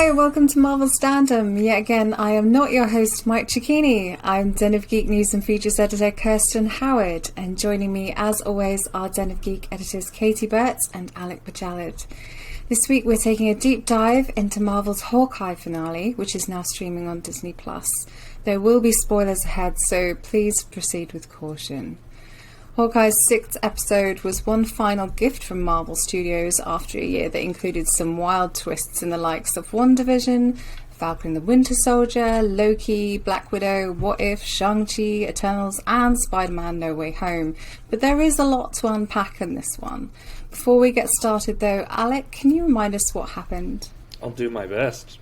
Hi, welcome to Marvel Standom. Yet again, I am not your host, Mike Cicchini. I'm Den of Geek News and Features editor Kirsten Howard, and joining me, as always, are Den of Geek editors Katie Burt and Alec Bajalid. This week, we're taking a deep dive into Marvel's Hawkeye finale, which is now streaming on Disney+. There will be spoilers ahead, so please proceed with caution. Hawkeye's 6th episode was one final gift from Marvel Studios after a year that included some wild twists in the likes of WandaVision, Falcon and the Winter Soldier, Loki, Black Widow, What If, Shang-Chi, Eternals, and Spider-Man No Way Home. But there is a lot to unpack in this one. Before we get started though, Alec, can you remind us what happened? I'll do my best.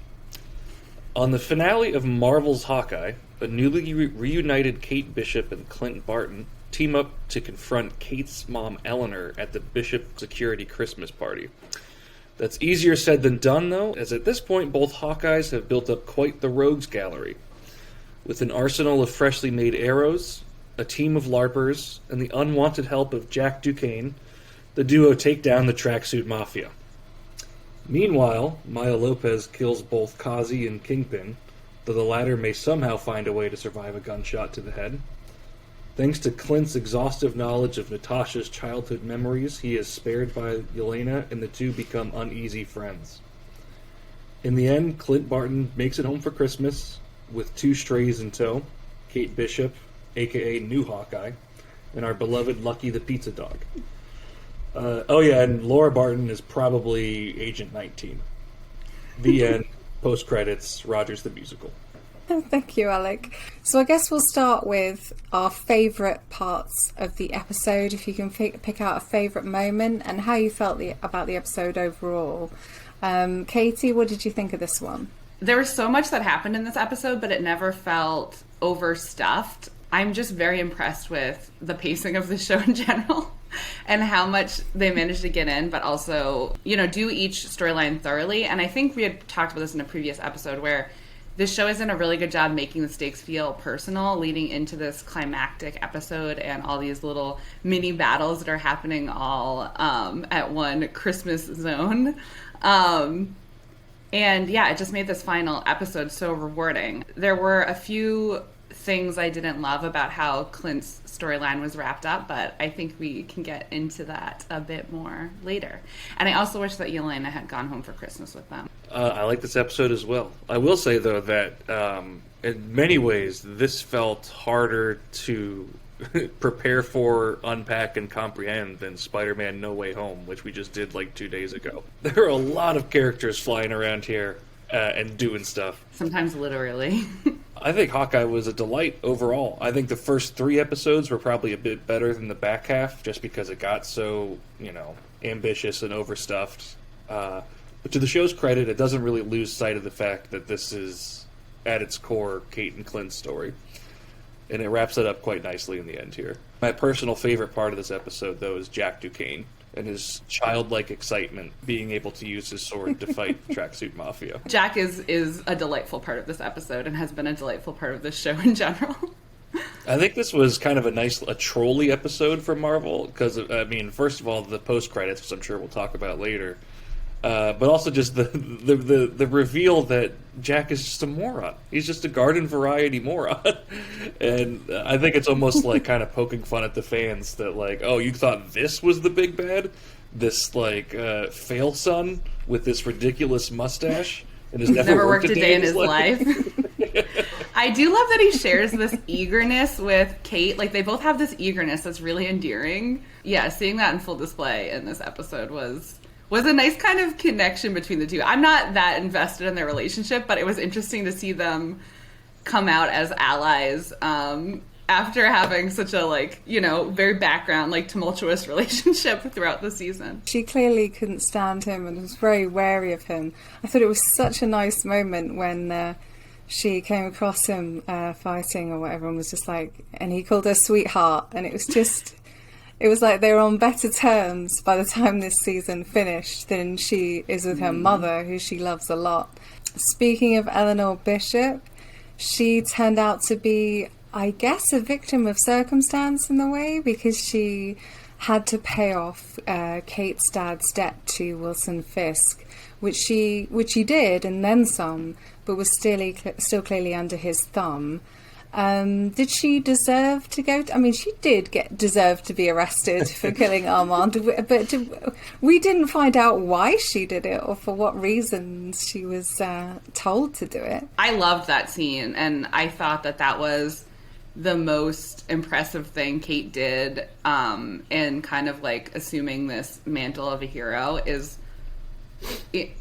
On the finale of Marvel's Hawkeye, a newly reunited Kate Bishop and Clint Barton team up to confront Kate's mom Eleanor at the Bishop Security Christmas party. That's easier said than done, though, as at this point both Hawkeyes have built up quite the rogues gallery. With an arsenal of freshly made arrows, a team of LARPers, and the unwanted help of Jack Duquesne, the duo take down the tracksuit mafia. Meanwhile, Maya Lopez kills both Kazi and Kingpin, though the latter may somehow find a way to survive a gunshot to the head. Thanks to Clint's exhaustive knowledge of Natasha's childhood memories, he is spared by Yelena, and the two become uneasy friends. In the end, Clint Barton makes it home for Christmas, with two strays in tow, Kate Bishop, aka New Hawkeye, and our beloved Lucky the Pizza Dog. And Laura Barton is probably Agent 19. The end, post-credits, Rogers the Musical. Thank you, Alec. So I guess we'll start with our favourite parts of the episode, if you can pick out a favourite moment and how you felt about the episode overall. Katie, what did you think of this one? There was so much that happened in this episode, but it never felt overstuffed. I'm just very impressed with the pacing of the show in general and how much they managed to get in, but also, do each storyline thoroughly. And I think we had talked about this in a previous episode where this show has done a really good job making the stakes feel personal, leading into this climactic episode and all these little mini battles that are happening all at one Christmas zone. It just made this final episode so rewarding. There were a few things I didn't love about how Clint's storyline was wrapped up, but I think we can get into that a bit more later. And I also wish that Yelena had gone home for Christmas with them. I like this episode as well. I will say, though, that in many ways, this felt harder to prepare for, unpack, and comprehend than Spider-Man No Way Home, which we just did like 2 days ago. There are a lot of characters flying around here and doing stuff. Sometimes literally. I think Hawkeye was a delight overall. I think the first 3 episodes were probably a bit better than the back half, just because it got so, ambitious and overstuffed. But to the show's credit, it doesn't really lose sight of the fact that this is, at its core, Kate and Clint's story. And it wraps it up quite nicely in the end here. My personal favorite part of this episode, though, is Jack Duquesne and his childlike excitement being able to use his sword to fight the tracksuit mafia. Jack is a delightful part of this episode and has been a delightful part of this show in general. I think this was kind of a trolly episode for Marvel, because, first of all, the post-credits, which I'm sure we'll talk about later, but also just the reveal that Jack is just a moron. He's just a garden variety moron. And I think it's almost like kind of poking fun at the fans that, like, oh, you thought this was the big bad? This, fail son with this ridiculous mustache? And has never worked a day in his life. I do love that he shares this eagerness with Kate. Like, they both have this eagerness that's really endearing. Yeah, seeing that in full display in this episode was a nice kind of connection between the two. I'm not that invested in their relationship, but it was interesting to see them come out as allies after having such a, very background, tumultuous relationship throughout the season. She clearly couldn't stand him and was very wary of him. I thought it was such a nice moment when she came across him fighting or whatever and was just and he called her sweetheart, and it was just... It was like they were on better terms by the time this season finished than she is with her mother, who she loves a lot. Speaking of Eleanor Bishop, she turned out to be, I guess, a victim of circumstance in a way, because she had to pay off Kate's dad's debt to Wilson Fisk, which she did, and then some, but was still clearly under his thumb. Did she deserve to go? I mean, she did deserve to be arrested for killing Armand, but we didn't find out why she did it or for what reasons she was told to do it. I loved that scene, and I thought that was the most impressive thing Kate did in kind of like assuming this mantle of a hero, is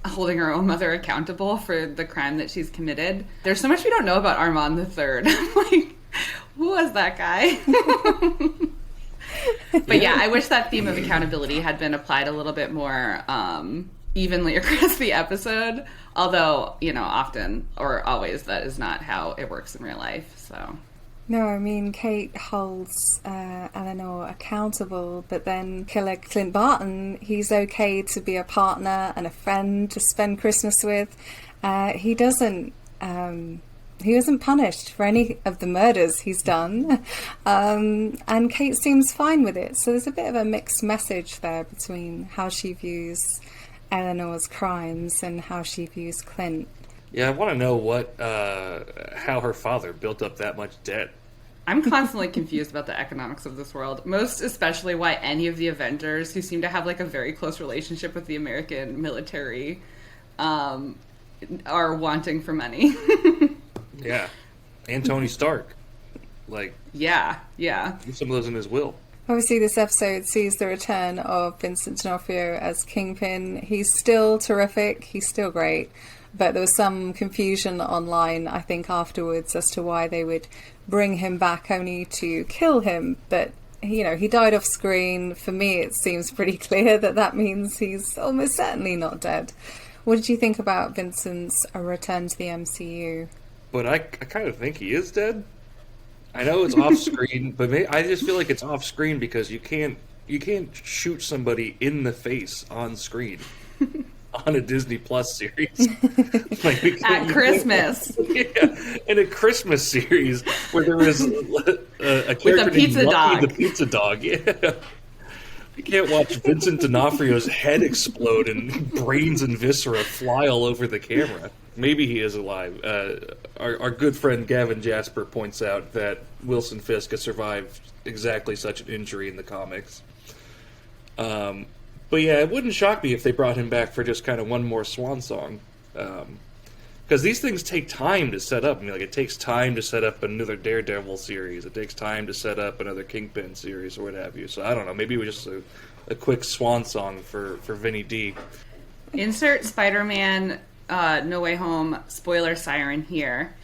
holding her own mother accountable for the crime that she's committed. There's so much we don't know about Armand III. I'm like, who was that guy? But yeah, I wish that theme of accountability had been applied a little bit more evenly across the episode. Although, often or always that is not how it works in real life. So. No, I mean, Kate holds Eleanor accountable, but then killer Clint Barton, he's okay to be a partner and a friend to spend Christmas with. He wasn't punished for any of the murders he's done, and Kate seems fine with it. So there's a bit of a mixed message there between how she views Eleanor's crimes and how she views Clint. Yeah, I want to know how her father built up that much debt. I'm constantly confused about the economics of this world, most especially why any of the Avengers, who seem to have like a very close relationship with the American military, are wanting for money. Yeah, and Tony Stark. Yeah. Some of those in his will. Obviously, this episode sees the return of Vincent D'Onofrio as Kingpin. He's still terrific. He's still great. But there was some confusion online, I think, afterwards as to why they would bring him back only to kill him. But, he died off screen. For me, it seems pretty clear that means he's almost certainly not dead. What did you think about Vincent's return to the MCU? But I kind of think he is dead. I know it's off screen, but I just feel like it's off screen because you can't shoot somebody in the face on screen. On a Disney Plus series. At Christmas. Yeah, in a Christmas series where there was a character with a pizza named Lucky dog. The pizza dog. Yeah. You can't watch Vincent D'Onofrio's head explode and brains and viscera fly all over the camera. Maybe he is alive. Our good friend Gavin Jasper points out that Wilson Fisk has survived exactly such an injury in the comics. But yeah, it wouldn't shock me if they brought him back for just kind of one more swan song. Because these things take time to set up. I mean, it takes time to set up another Daredevil series. It takes time to set up another Kingpin series or what have you. So I don't know. Maybe it was just a quick swan song for Vinny D. Insert Spider-Man No Way Home spoiler siren here.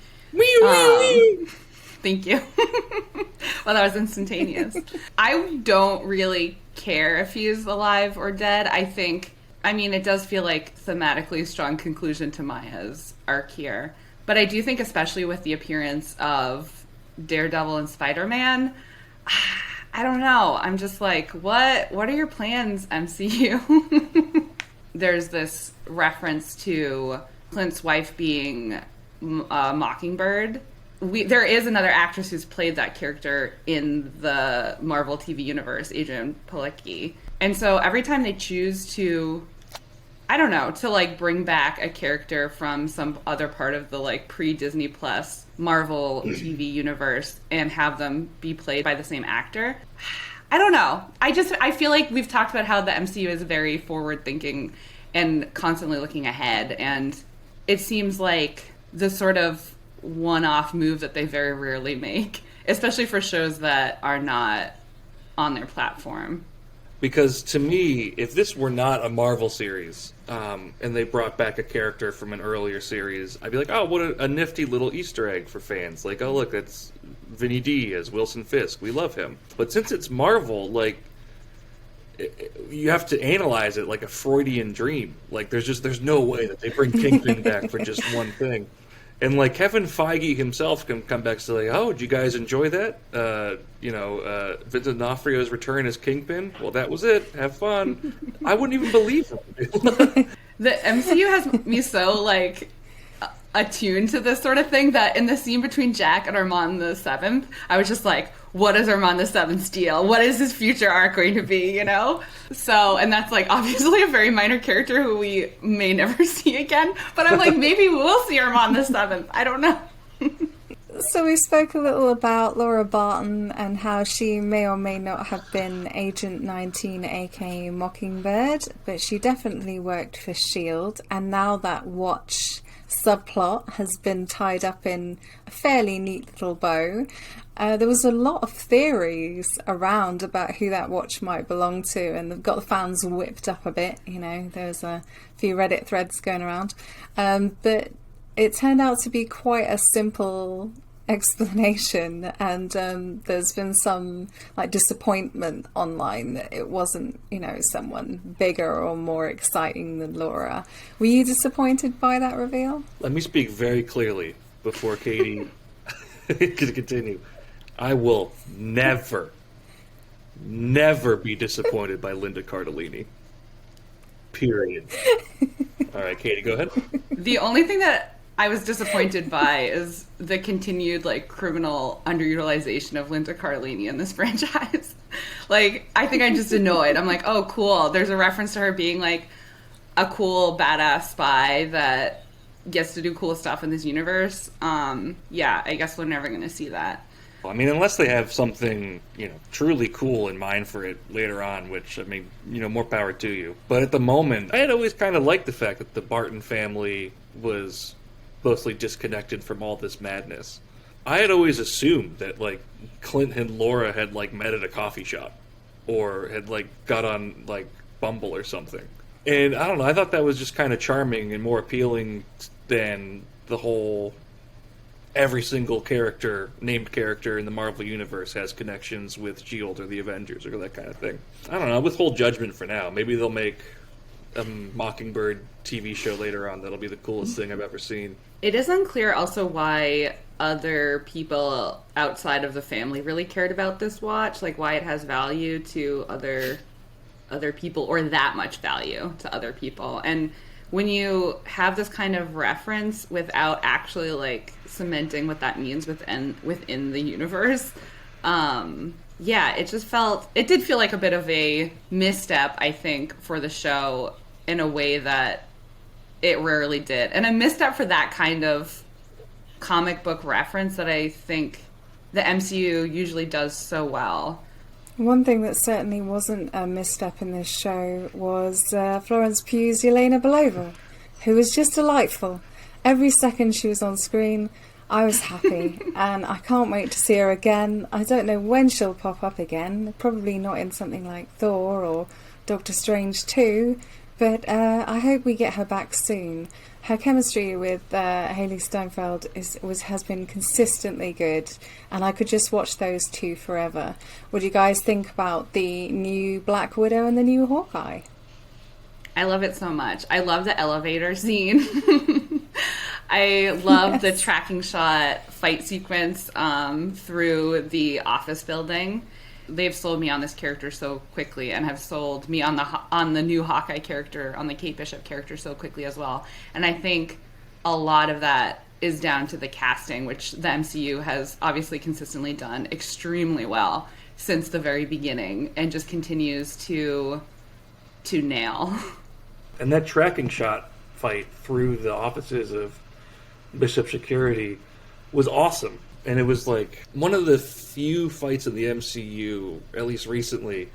Thank you. Well, that was instantaneous. I don't really care if he's alive or dead. It does feel like thematically a strong conclusion to Maya's arc here. But I do think, especially with the appearance of Daredevil and Spider-Man, I don't know. I'm just like, what are your plans, MCU? There's this reference to Clint's wife being Mockingbird. There is another actress who's played that character in the Marvel TV universe, Adrienne Palicki. And so every time they choose to, bring back a character from some other part of the pre-Disney Plus Marvel TV universe and have them be played by the same actor, I don't know. I feel like we've talked about how the MCU is very forward-thinking and constantly looking ahead, and it seems like the sort of one-off move that they very rarely make, especially for shows that are not on their platform. Because to me, if this were not a Marvel series, and they brought back a character from an earlier series, I'd be like, oh, what a nifty little Easter egg for fans. Like, oh, look, that's Vinny D as Wilson Fisk. We love him. But since it's Marvel, you have to analyze it like a Freudian dream. There's no way that they bring Kingpin back for just one thing. And Kevin Feige himself can come back and say, oh, did you guys enjoy that? Vincent D'Onofrio's return as Kingpin? Well, that was it. Have fun. I wouldn't even believe him. The MCU has me so attuned to this sort of thing that in the scene between Jack and Armand the Seventh, I was just like, what is Armand the Seventh's deal? What is his future arc going to be, you know? So, and that's like obviously a very minor character who we may never see again. But I'm like, maybe we'll see Armand the Seventh. I don't know. So we spoke a little about Laura Barton and how she may or may not have been Agent 19, aka Mockingbird, but she definitely worked for S.H.I.E.L.D. And now that Watch subplot has been tied up in a fairly neat little bow, there was a lot of theories around about who that watch might belong to, and they've got the fans whipped up a bit. You know, there's a few Reddit threads going around, but it turned out to be quite a simple explanation, and there's been some like disappointment online that it wasn't, you know, someone bigger or more exciting than Laura. Were you disappointed by that reveal? Let me speak very clearly before Katie can continue. I will never be disappointed by Linda Cardellini. Period. All right, Katie, go ahead. The only thing that I was disappointed by is the continued like criminal underutilization of Linda Cardellini in this franchise. Like, I think I'm just annoyed. I'm like, oh, cool. There's a reference to her being like a cool badass spy that gets to do cool stuff in this universe. Yeah, I guess we're never going to see that. I mean, unless they have something, you know, truly cool in mind for it later on, which, I mean, you know, more power to you. But at the moment, I had always kind of liked the fact that the Barton family was mostly disconnected from all this madness. I had always assumed that, like, Clint and Laura had, like, met at a coffee shop or had, like, got on, like, Bumble or something. And I don't know, I thought that was just kind of charming and more appealing than the whole every single named character in the Marvel Universe has connections with S.H.I.E.L.D. or the Avengers or that kind of thing. I don't know, I withhold judgment for now. Maybe they'll make a Mockingbird TV show later on that'll be the coolest thing I've ever seen. It is unclear also why other people outside of the family really cared about this watch, like why it has value to other people, or that much value to other people. And when you have this kind of reference without actually like cementing what that means within the universe, yeah, it did feel like a bit of a misstep, I think, for the show in a way that it rarely did. And a misstep for that kind of comic book reference that I think the MCU usually does so well. One thing that certainly wasn't a misstep in this show was Florence Pugh's Yelena Belova, who was just delightful. Every second she was on screen, I was happy, and I can't wait to see her again. I don't know when she'll pop up again, probably not in something like Thor or Doctor Strange 2, but I hope we get her back soon. Her chemistry with Hayley Steinfeld has been consistently good, and I could just watch those two forever. What do you guys think about the new Black Widow and the new Hawkeye? I love it so much. I love the elevator scene. I love the tracking shot fight sequence through the office building. They've sold me on this character so quickly, and have sold me on the new Hawkeye character, on the Kate Bishop character so quickly as well. And I think a lot of that is down to the casting, which the MCU has obviously consistently done extremely well since the very beginning, and just continues to nail. And that tracking shot fight through the offices of Bishop Security was awesome. And it was like one of the few fights in the MCU, at least recently,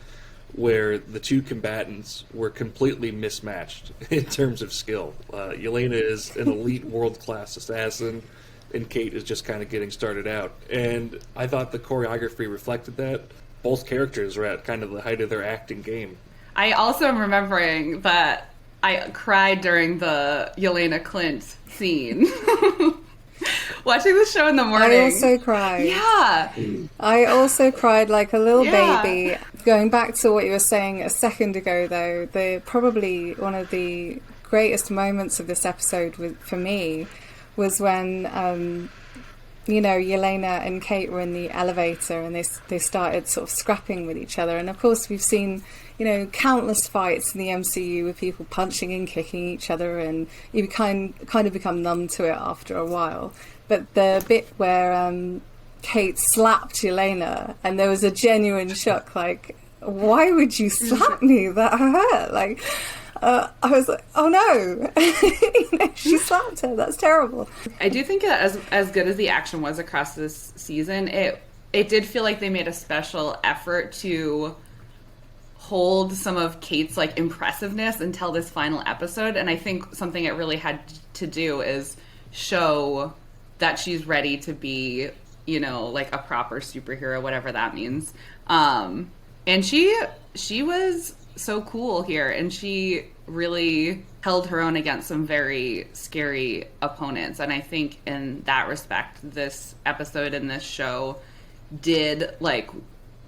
where the two combatants were completely mismatched in terms of skill. Yelena is an elite world-class assassin, and Kate is just kind of getting started out. And I thought the choreography reflected that. Both characters were at kind of the height of their acting game. I also am remembering that I cried during the Yelena Clint scene. Watching the show in the morning. I also cried. Yeah. I also cried like a little baby. Going back to what you were saying a second ago, though, probably one of the greatest moments of this episode for me was when, Yelena and Kate were in the elevator, and they started sort of scrapping with each other. And of course, we've seen, countless fights in the MCU with people punching and kicking each other, and you kind of become numb to it after a while. But the bit where Kate slapped Yelena, and there was a genuine shock, like, why would you slap me? That hurt. Like, I was like, oh no. She slapped her. That's terrible. I do think that as good as the action was across this season, it did feel like they made a special effort to hold some of Kate's like impressiveness until this final episode. And I think something it really had to do is show that she's ready to be, like a proper superhero, whatever that means. And she was so cool here, and she really held her own against some very scary opponents. And I think in that respect, this episode and this show did like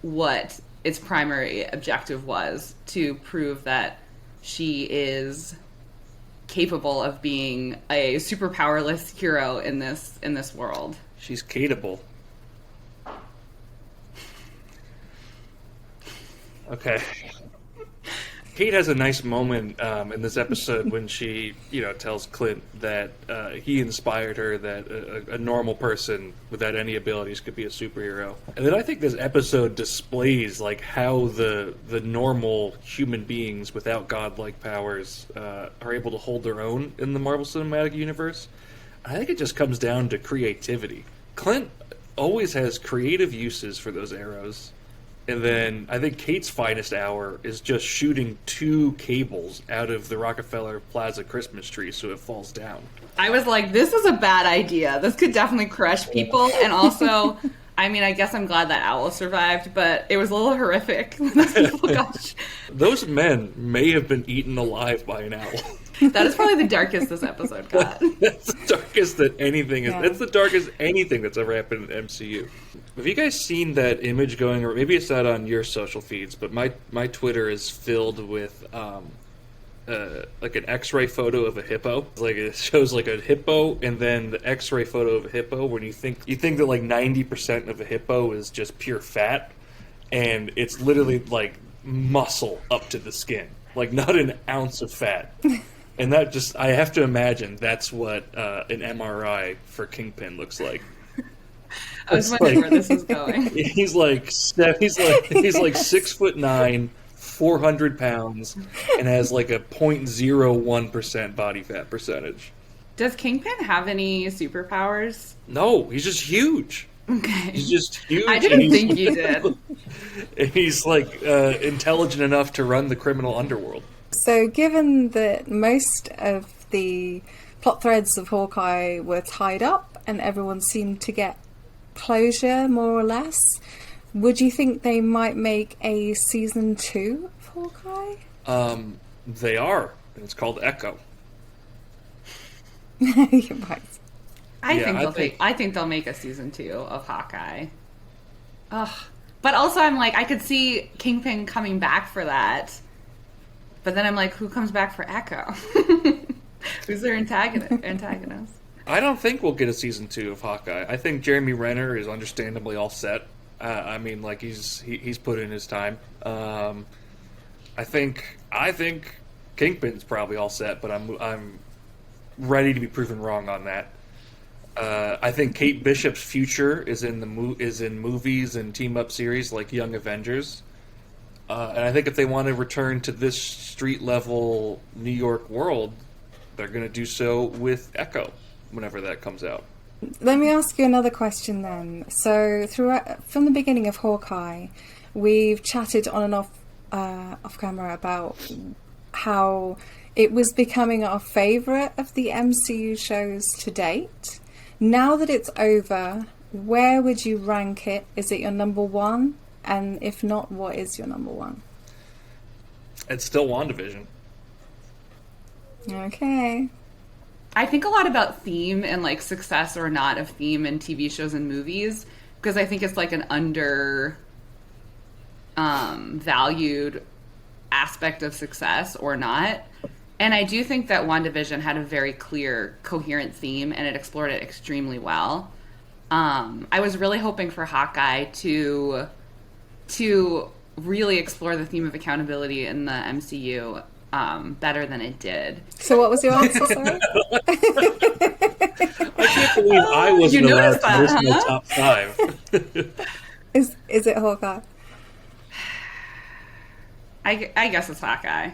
what its primary objective was, to prove that she is capable of being a super powerless hero in this world. She's Kateable. Okay. Kate has a nice moment in this episode when she, tells Clint that he inspired her, that a normal person without any abilities could be a superhero. And then I think this episode displays like how the normal human beings without godlike powers are able to hold their own in the Marvel Cinematic Universe. I think it just comes down to creativity. Clint always has creative uses for those arrows. And then I think Kate's finest hour is just shooting 2 cables out of the Rockefeller Plaza Christmas tree so it falls down. I was like, this is a bad idea. This could definitely crush people. And also, I mean, I guess I'm glad that owl survived, but it was a little horrific. Those men may have been eaten alive by an owl. That is probably the darkest this episode got. That's the darkest that anything is. Yeah. That's the darkest anything that's ever happened in MCU. Have you guys seen that image going, or maybe it's not on your social feeds, but my Twitter is filled with like an X-ray photo of a hippo. Like it shows like a hippo, and then the X-ray photo of a hippo. When you think that like 90% of a hippo is just pure fat, and it's literally like muscle up to the skin, like not an ounce of fat. And that just, I have to imagine that's what an MRI for Kingpin looks like. I was wondering where this is going. He's like 6'9", 400 pounds, and has like a 0.01% body fat percentage. Does Kingpin have any superpowers? No, he's just huge. Okay. He's just huge. I didn't think he did. And he's like intelligent enough to run the criminal underworld. So given that most of the plot threads of Hawkeye were tied up and everyone seemed to get closure, more or less, would you think they might make a season 2 of Hawkeye? They are, and it's called Echo. You're right. I think they'll make a season 2 of Hawkeye. Ugh. But also I'm like, I could see Kingpin coming back for that. But then I'm like, who comes back for Echo? Who's their antagonist? I don't think we'll get a season 2 of Hawkeye. I think Jeremy Renner is understandably all set. I mean, like he's put in his time. I think Kingpin's probably all set, but I'm ready to be proven wrong on that. I think Kate Bishop's future is in movies and team up series like Young Avengers. And I think if they want to return to this street level New York world, they're going to do so with Echo whenever that comes out. Let me ask you another question then. So from the beginning of Hawkeye, we've chatted on and off camera about how it was becoming our favourite of the MCU shows to date. Now that it's over, where would you rank it? Is it your number 1? And if not, what is your number 1? It's still WandaVision. Okay. I think a lot about theme and like success or not of theme in TV shows and movies, because I think it's like an valued aspect of success or not. And I do think that WandaVision had a very clear, coherent theme, and it explored it extremely well. I was really hoping for Hawkeye to really explore the theme of accountability in the MCU better than it did. So what was your answer, sorry? I can't believe I wasn't You allowed noticed to that, list my huh? top 5. Is it Hawkeye? I guess it's Hawkeye.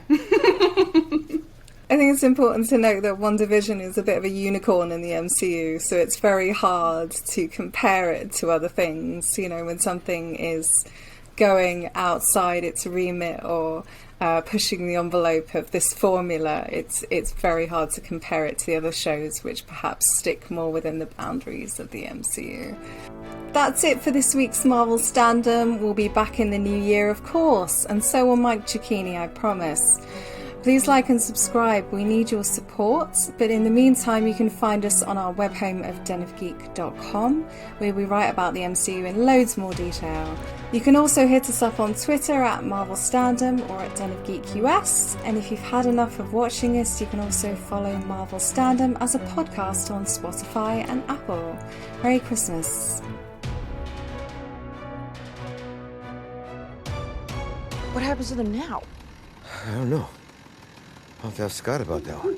I think it's important to note that WandaVision is a bit of a unicorn in the MCU, so it's very hard to compare it to other things. You know, when something is going outside its remit or pushing the envelope of this formula, it's very hard to compare it to the other shows which perhaps stick more within the boundaries of the MCU. That's it for this week's Marvel Standom. We'll be back in the new year, of course, and so will Mike Cicchini, I promise. Please like and subscribe, we need your support, but in the meantime you can find us on our web home of denofgeek.com, where we write about the MCU in loads more detail. You can also hit us up on Twitter at Marvel Standom or at Den of Geek US, and if you've had enough of watching us, you can also follow Marvel Standom as a podcast on Spotify and Apple. Merry Christmas. What happens to them now? I don't know. I'll have to ask Scott about that one.